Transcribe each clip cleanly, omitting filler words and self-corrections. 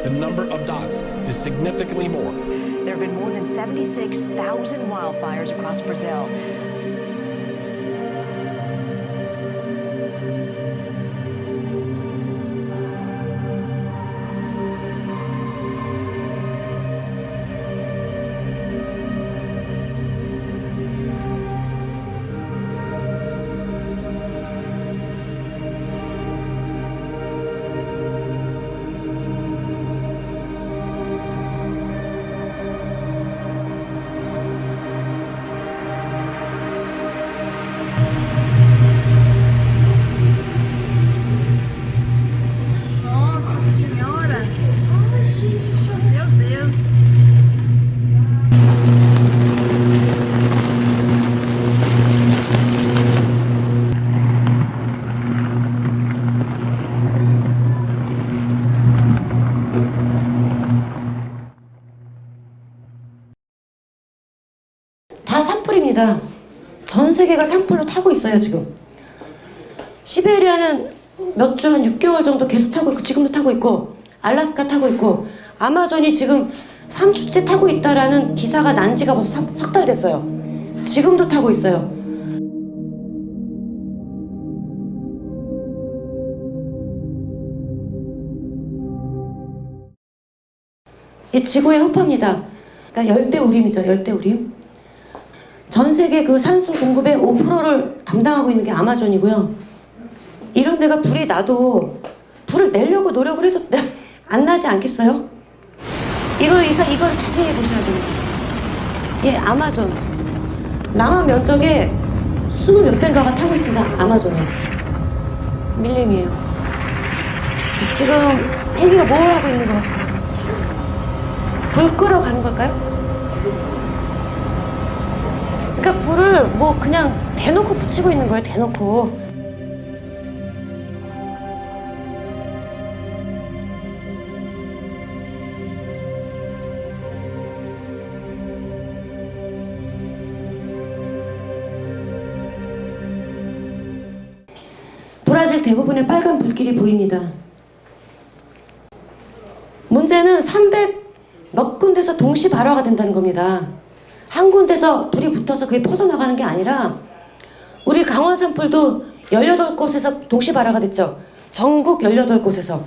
the number of dots is significantly more. There have been more than 76,000 wildfires across Brazil. Nossa Senhora! Ai, gente, meu Deus! 다 산불입니다. 전 세계가 산불로 타고 있어요, 지금. 시베리아는 몇 주, 한 6개월 정도 계속 타고 있고, 지금도 타고 있고, 알래스카 타고 있고, 아마존이 지금 3주째 타고 있다라는 기사가 난 지가 벌써 석 달 됐어요. 지금도 타고 있어요. 이 지구의 허파입니다. 그러니까 열대우림이죠, 열대우림. 전 세계 그 산소 공급의 5%를 담당하고 있는 게 아마존이고요. 이런 데가 불이 나도 불을 내려고 노력을 해도 안 나지 않겠어요? 이걸 자세히 보셔야 됩니다. 예, 아마존. 남한 면적의 20몇 배인가가 타고 있습니다. 아마존에. 밀림이에요. 지금 헬기가 뭘 하고 있는 것 같습니다. 불 끌어가는 걸까요? 그러니까 불을 뭐 그냥 대놓고 붙이고 있는 거예요. 대놓고. 브라질 대부분의 빨간 불길이 보입니다. 문제는 300 몇 군데서 동시 발화가 된다는 겁니다. 한 군데서 불이 붙어서 그게 퍼져나가는 게 아니라 우리 강원 산불도 18곳에서 동시 발화가 됐죠. 전국 18곳에서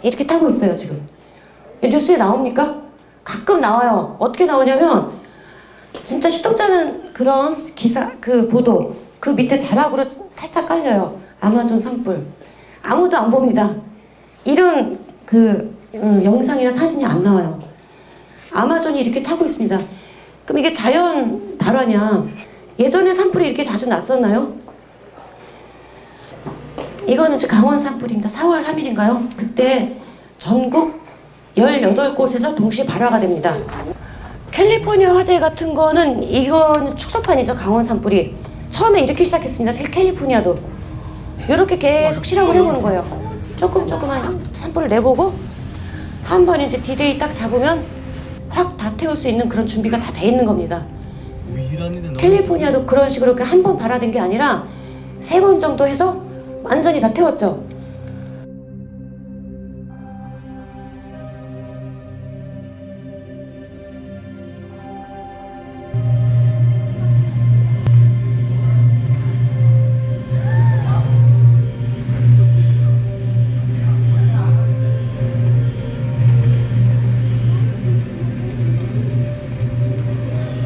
이렇게 타고 있어요. 지금 뉴스에 나옵니까? 가끔 나와요. 어떻게 나오냐면 진짜 시덥잖은 그런 기사, 그 보도 그 밑에 자막으로 살짝 깔려요. 아마존 산불. 아무도 안 봅니다. 이런 영상이나 사진이 안 나와요. 아마존이 이렇게 타고 있습니다. 그럼 이게 자연 발화냐? 예전에 산불이 이렇게 자주 났었나요? 이거는 지금 강원 산불입니다. 4월 3일인가요? 그때 전국 18곳에서 동시 발화가 됩니다. 캘리포니아 화재 같은 거는 이거는 축소판이죠. 강원 산불이. 처음에 이렇게 시작했습니다. 캘리포니아도. 이렇게 계속 실험을 해보는 거예요. 조금만 산불을 내보고 한 번 이제 디데이 딱 잡으면 확 다 태울 수 있는 그런 준비가 다 돼 있는 겁니다. 캘리포니아도 그런 식으로 한 번 발화된 게 아니라 3번 정도 해서 완전히 다 태웠죠.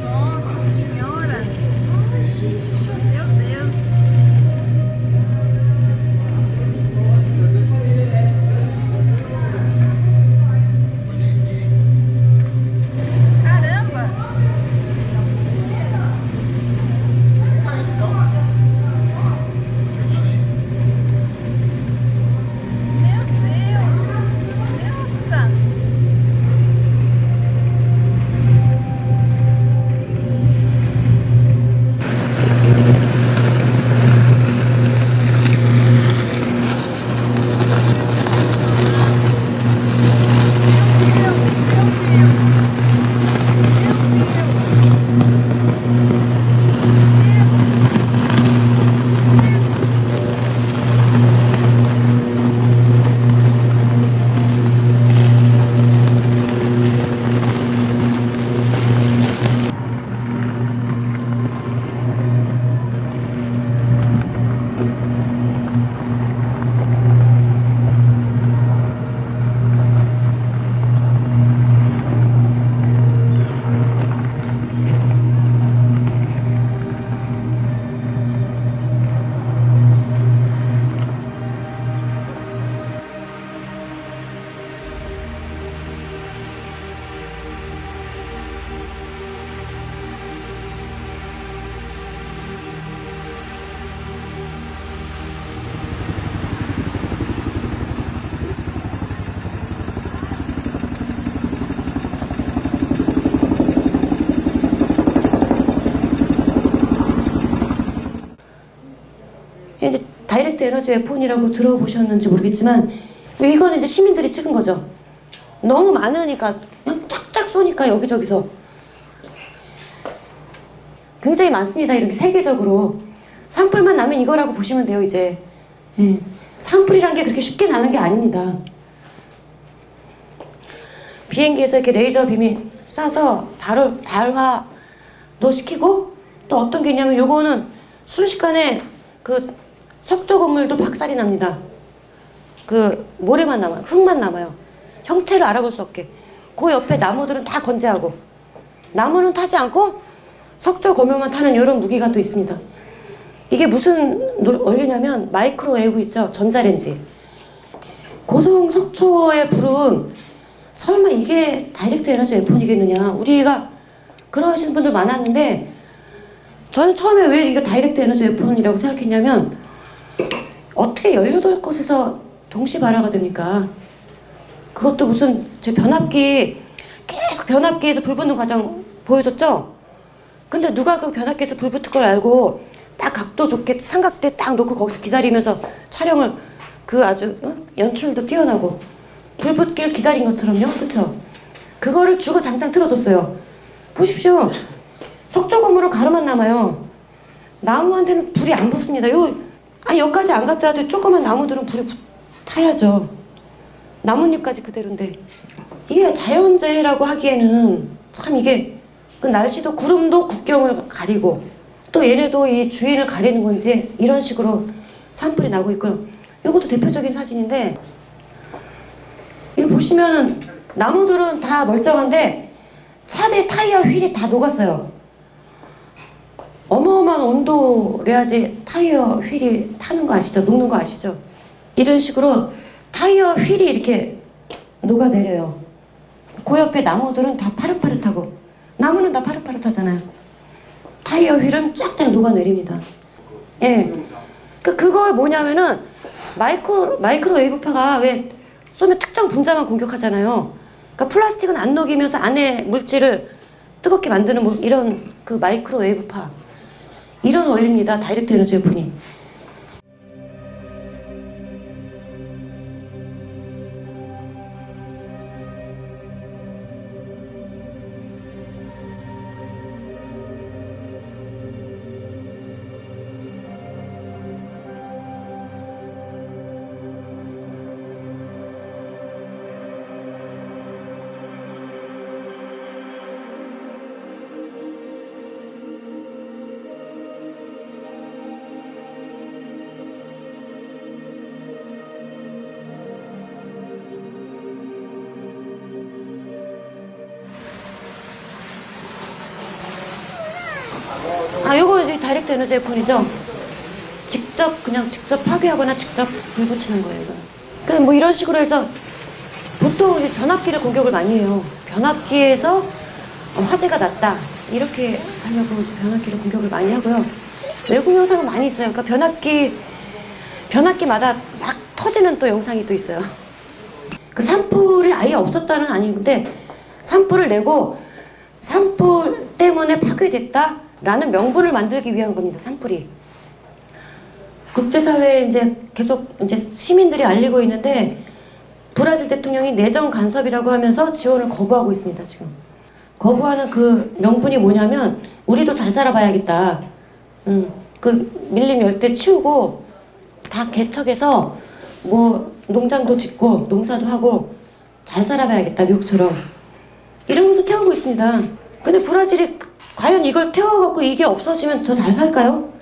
Nossa Senhora! Ai, gente, meu Deus! 다이렉트 에너지 웨폰이라고 들어보셨는지 모르겠지만 이거는 이제 시민들이 찍은 거죠. 너무 많으니까 그냥 쫙쫙 쏘니까 여기저기서 굉장히 많습니다. 이렇게 세계적으로 산불만 나면 이거라고 보시면 돼요. 이제 예. 산불이란 게 그렇게 쉽게 나는 게 아닙니다. 비행기에서 이렇게 레이저 빔이 쏴서 바로 발화도 시키고 또 어떤 게 있냐면 요거는 순식간에 그 석조 건물도 박살이 납니다. 그 모래만 남아요. 흙만 남아요. 형체를 알아볼 수 없게. 그 옆에 나무들은 다 건재하고 나무는 타지 않고 석조 건물만 타는 이런 무기가 또 있습니다. 이게 무슨 원리냐면 마이크로웨이브 있죠? 전자레인지. 고성 석초의 불은 설마 이게 다이렉트 에너지 웨폰이겠느냐. 우리가 그러시는 분들 많았는데 저는 처음에 왜 이거 다이렉트 에너지 웨폰이라고 생각했냐면 어떻게 18곳에서 동시 발화가 됩니까? 그것도 무슨 제 변압기 계속 변압기에서 불 붙는 과정 보여줬죠? 근데 누가 그 변압기에서 불 붙을 걸 알고 딱 각도 좋게 삼각대 딱 놓고 거기서 기다리면서 촬영을 그 아주 연출도 뛰어나고 불 붙길 기다린 것처럼요. 그쵸? 그거를 주구장창 틀어줬어요. 보십시오. 석조 건물은 가루만 남아요. 나무한테는 불이 안 붙습니다. 여기까지 안 갔더라도 조그만 나무들은 불이 타야죠. 나뭇잎까지 그대로인데 이게 자연재해라고 하기에는 참 이게 그 날씨도 구름도 국경을 가리고 또 얘네도 이 주위를 가리는 건지 이런 식으로 산불이 나고 있고요. 이것도 대표적인 사진인데 여기 보시면은 나무들은 다 멀쩡한데 차들 타이어 휠이 다 녹았어요. 어마어마한 온도래야지 타이어 휠이 타는 거 아시죠? 녹는 거 아시죠? 이런 식으로 타이어 휠이 이렇게 녹아내려요. 그 옆에 나무들은 다 파릇파릇하고 나무는 다 파릇파릇하잖아요. 타이어 휠은 쫙쫙 녹아내립니다. 예. 그거 뭐냐면은 마이크로웨이브파가 왜 쏘면 특정 분자만 공격하잖아요. 그러니까 플라스틱은 안 녹이면서 안에 물질을 뜨겁게 만드는 뭐 이런 그 마이크로웨이브파 이런 원리입니다. 다이렉트 에너지 웨폰이. 요거 이제 다이렉트 에너지 웨폰이죠. 직접 파괴하거나 직접 불 붙이는 거예요. 이건. 그러니까 뭐 이런 식으로 해서 보통 이제 변압기를 공격을 많이 해요. 변압기에서 화재가 났다 이렇게 하려고 이제 변압기를 공격을 많이 하고요. 외국 영상은 많이 있어요. 그러니까 변압기마다 막 터지는 또 영상이 또 있어요. 그 산불이 아예 없었다는 아닌데 산불을 내고 산불 때문에 파괴됐다라는 명분을 만들기 위한 겁니다. 산불이. 국제사회에 이제 계속 이제 시민들이 알리고 있는데 브라질 대통령이 내정 간섭이라고 하면서 지원을 거부하고 있습니다. 지금 거부하는 그 명분이 뭐냐면 우리도 잘 살아봐야겠다. 그 밀림 열대 치우고 다 개척해서 뭐 농장도 짓고 농사도 하고 잘 살아봐야겠다. 미국처럼 이러면서 태우고 있습니다. 근데 브라질이 과연 이걸 태워갖고 이게 없어지면 더 잘 살까요?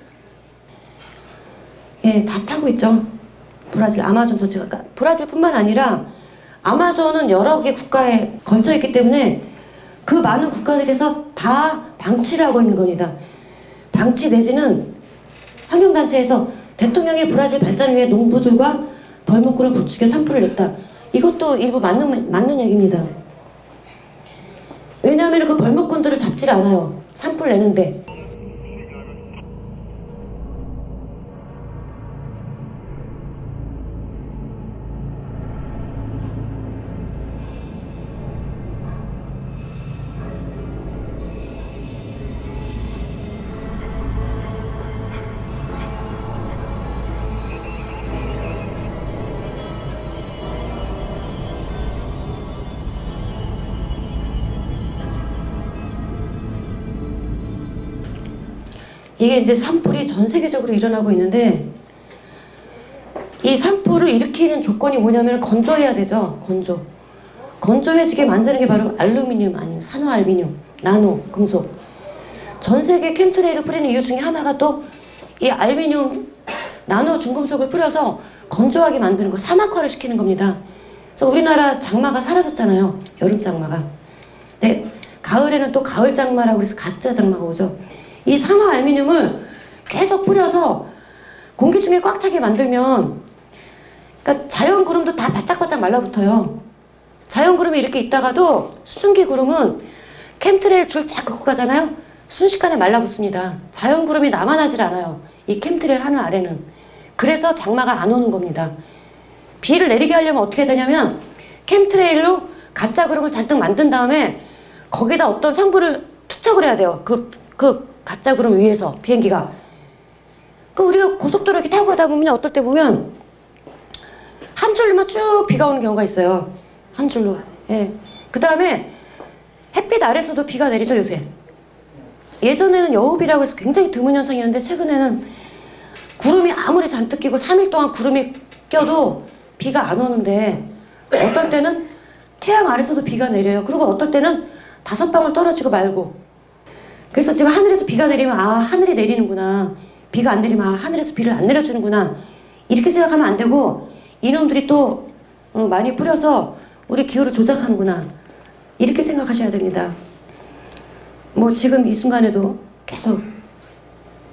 예, 다 타고 있죠. 브라질 아마존 전체가. 그러니까 브라질뿐만 아니라 아마존은 여러 개 국가에 걸쳐 있기 때문에 그 많은 국가들에서 다 방치를 하고 있는 겁니다. 방치 내지는 환경단체에서 대통령이 브라질 발전을 위해 농부들과 벌목꾼을 부추겨 산불을 냈다. 이것도 일부 맞는 얘기입니다. 왜냐하면 그 벌목꾼들을 잡질 않아요. 산불 내는데. 이게 이제 산불이 전 세계적으로 일어나고 있는데 이 산불을 일으키는 조건이 뭐냐면 건조해야 되죠. 건조해지게 만드는 게 바로 알루미늄 아니면 산화알루미늄, 나노, 금속. 전 세계 캠트레일을 뿌리는 이유 중에 하나가 또 이 알루미늄, 나노 중금속을 뿌려서 건조하게 만드는 거, 사막화를 시키는 겁니다. 그래서 우리나라 장마가 사라졌잖아요. 여름 장마가. 네, 가을에는 또 가을 장마라고 그래서 가짜 장마가 오죠. 이 산화알루미늄을 계속 뿌려서 공기 중에 꽉 차게 만들면 그러니까 자연 구름도 다 바짝바짝 말라붙어요. 자연 구름이 이렇게 있다가도 수증기 구름은 캠트레일 줄 쫙 긋고 가잖아요. 순식간에 말라붙습니다. 자연 구름이 남아나질 않아요. 이 캠트레일 하늘 아래는. 그래서 장마가 안 오는 겁니다. 비를 내리게 하려면 어떻게 해야 되냐면 캠트레일로 가짜 구름을 잔뜩 만든 다음에 거기다 어떤 성분을 투척을 해야 돼요. 그 가짜 구름 위에서 비행기가. 우리가 고속도로 이렇게 타고 가다 보면 어떨 때 보면 한 줄로만 쭉 비가 오는 경우가 있어요. 한 줄로. 예. 그 다음에 햇빛 아래서도 비가 내리죠, 요새. 예전에는 여우비라고 해서 굉장히 드문 현상이었는데 최근에는 구름이 아무리 잔뜩 끼고 3일 동안 구름이 껴도 비가 안 오는데 어떨 때는 태양 아래서도 비가 내려요. 그리고 어떨 때는 5방울 떨어지고 말고. 그래서 지금 하늘에서 비가 내리면 아, 하늘이 내리는구나. 비가 안 내리면 아, 하늘에서 비를 안 내려주는구나. 이렇게 생각하면 안 되고 이놈들이 또 많이 뿌려서 우리 기후를 조작하는구나. 이렇게 생각하셔야 됩니다. 뭐 지금 이 순간에도 계속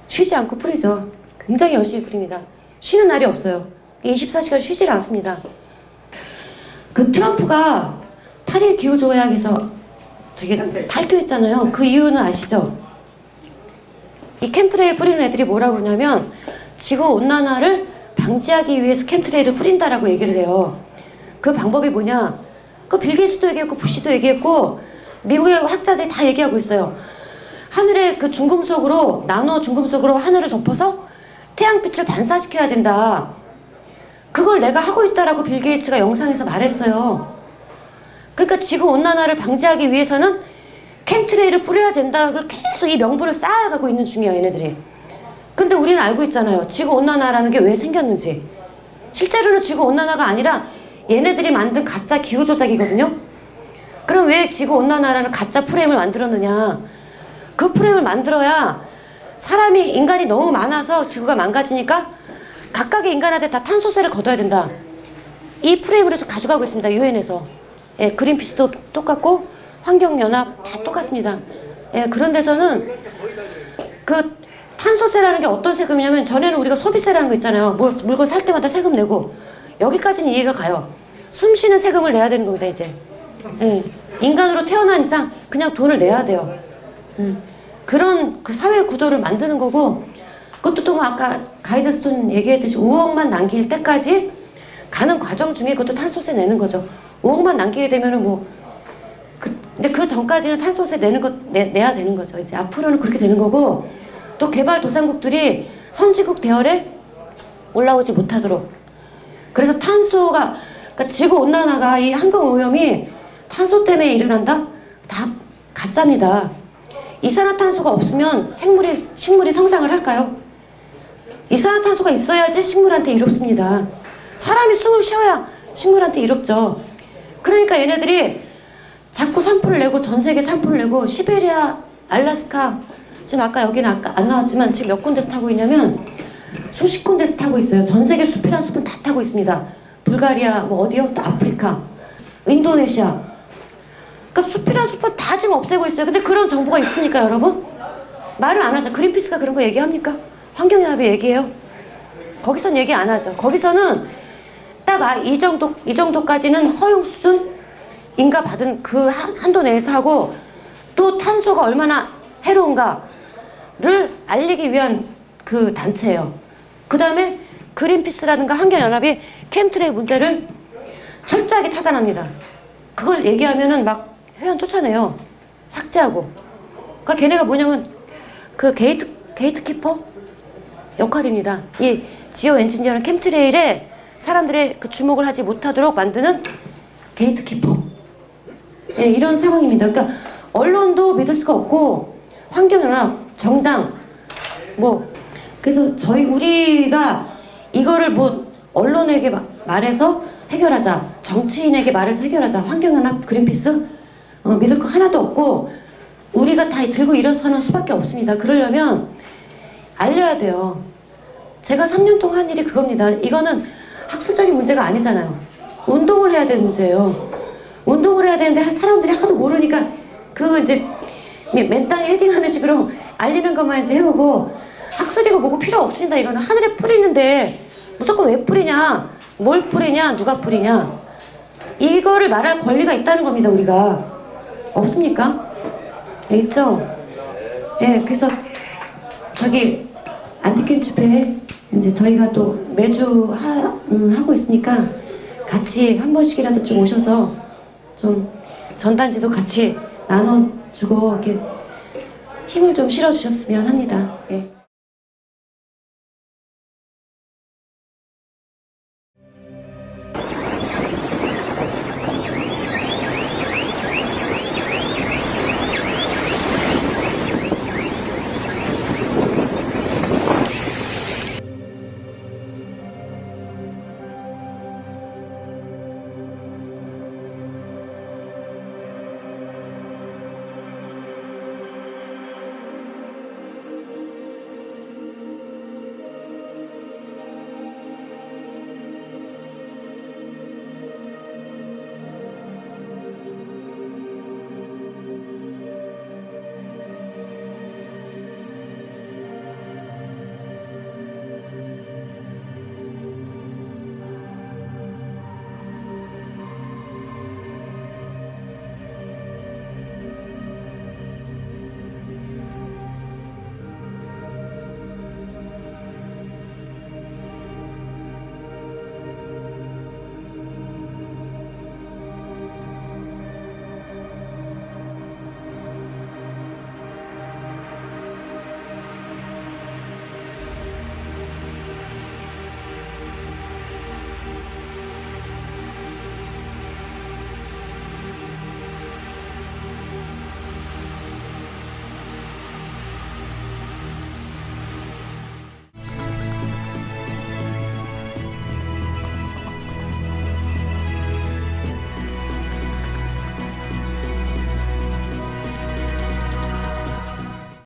쉬지 않고 뿌리죠. 굉장히 열심히 뿌립니다. 쉬는 날이 없어요. 24시간 쉬지를 않습니다. 그 트럼프가 파리 기후조약에서 저기 탈퇴했잖아요. 그 이유는 아시죠? 이 캠트레일 뿌리는 애들이 뭐라고 그러냐면 지구온난화를 방지하기 위해서 캠트레일을 뿌린다라고 얘기를 해요. 그 방법이 뭐냐? 그 빌 게이츠도 얘기했고 부시도 얘기했고 미국의 학자들이 다 얘기하고 있어요. 하늘의 그 중금속으로 나노 중금속으로 하늘을 덮어서 태양빛을 반사시켜야 된다. 그걸 내가 하고 있다라고 빌 게이츠가 영상에서 말했어요. 그러니까 지구온난화를 방지하기 위해서는 캠트레일을 뿌려야 된다를 계속 이 명분을 쌓아가고 있는 중이에요, 얘네들이. 근데 우리는 알고 있잖아요. 지구온난화라는 게 왜 생겼는지. 실제로는 지구온난화가 아니라 얘네들이 만든 가짜 기후조작이거든요. 그럼 왜 지구온난화라는 가짜 프레임을 만들었느냐. 그 프레임을 만들어야 인간이 너무 많아서 지구가 망가지니까 각각의 인간한테 다 탄소세를 걷어야 된다. 이 프레임을 해서 가져가고 있습니다. 유엔에서. 예, 그린피스도 똑같고 환경연합 다 똑같습니다. 예, 그런 데서는 그 탄소세라는 게 어떤 세금이냐면 전에는 우리가 소비세라는 거 있잖아요. 물건 살 때마다 세금 내고 여기까지는 이해가 가요. 숨 쉬는 세금을 내야 되는 겁니다, 이제. 예, 인간으로 태어난 이상 그냥 돈을 내야 돼요. 그런 그 사회 구도를 만드는 거고 그것도 또 뭐 아까 가이드스톤 얘기했듯이 5억만 남길 때까지 가는 과정 중에 그것도 탄소세 내는 거죠. 5억만 남기게 되면은 뭐 근데 그 전까지는 탄소세 내는 거 내야 되는 거죠. 이제 앞으로는 그렇게 되는 거고 또 개발도상국들이 선진국 대열에 올라오지 못하도록. 그래서 탄소가 그러니까 지구 온난화가 이 환경 오염이 탄소 때문에 일어난다? 다 가짜입니다. 이산화탄소가 없으면 식물이 성장을 할까요? 이산화탄소가 있어야지 식물한테 이롭습니다. 사람이 숨을 쉬어야 식물한테 이롭죠. 그러니까 얘네들이 자꾸 산불을 내고 전 세계 산불을 내고 시베리아, 알래스카 지금 아까 여기는 아까 안 나왔지만 지금 몇 군데서 타고 있냐면 수십 군데서 타고 있어요. 전 세계 숲이란 숲은 다 타고 있습니다. 불가리아 뭐 어디요? 또 아프리카, 인도네시아. 그러니까 숲이란 숲은 다 지금 없애고 있어요. 근데 그런 정보가 있습니까, 여러분? 말을 안 하죠. 그린피스가 그런 거 얘기합니까? 환경연합이 얘기해요. 거기선 얘기 안 하죠. 거기서는 딱 이 정도까지는 허용 수준인가 받은 그 한도 내에서 하고 또 탄소가 얼마나 해로운가를 알리기 위한 그 단체예요. 그 다음에 그린피스라든가 환경연합이 캠트레일 문제를 철저하게 차단합니다. 그걸 얘기하면은 막 회원 쫓아내요. 삭제하고. 그러니까 걔네가 뭐냐면 그 게이트키퍼 역할입니다. 이 지오 엔지니어는 캠트레일에 사람들의 그 주목을 하지 못하도록 만드는 게이트키퍼. 예, 이런 상황입니다. 그러니까 언론도 믿을 수가 없고 환경연합, 정당 뭐 그래서 우리가 이거를 뭐 언론에게 말해서 해결하자, 정치인에게 말해서 해결하자, 환경연합, 그린피스 믿을 거 하나도 없고 우리가 다 들고 일어서는 수밖에 없습니다. 그러려면 알려야 돼요. 제가 3년 동안 한 일이 그겁니다. 이거는 학술적인 문제가 아니잖아요. 운동을 해야 되는 문제예요. 운동을 해야 되는데 사람들이 하도 모르니까 그 이제 맨땅에 헤딩하는 식으로 알리는 것만 이제 해보고 학술이고 뭐고 필요 없습니다. 이거는 하늘에 뿌리는데 무조건 왜 뿌리냐, 뭘 뿌리냐, 누가 뿌리냐, 이거를 말할 권리가 있다는 겁니다. 우리가 없습니까? 네, 있죠. 네, 그래서 저기 안티캠 집회 이제 저희가 또 매주 하고 있으니까 같이 한 번씩이라도 좀 오셔서 좀 전단지도 같이 나눠주고 이렇게 힘을 좀 실어주셨으면 합니다. 예.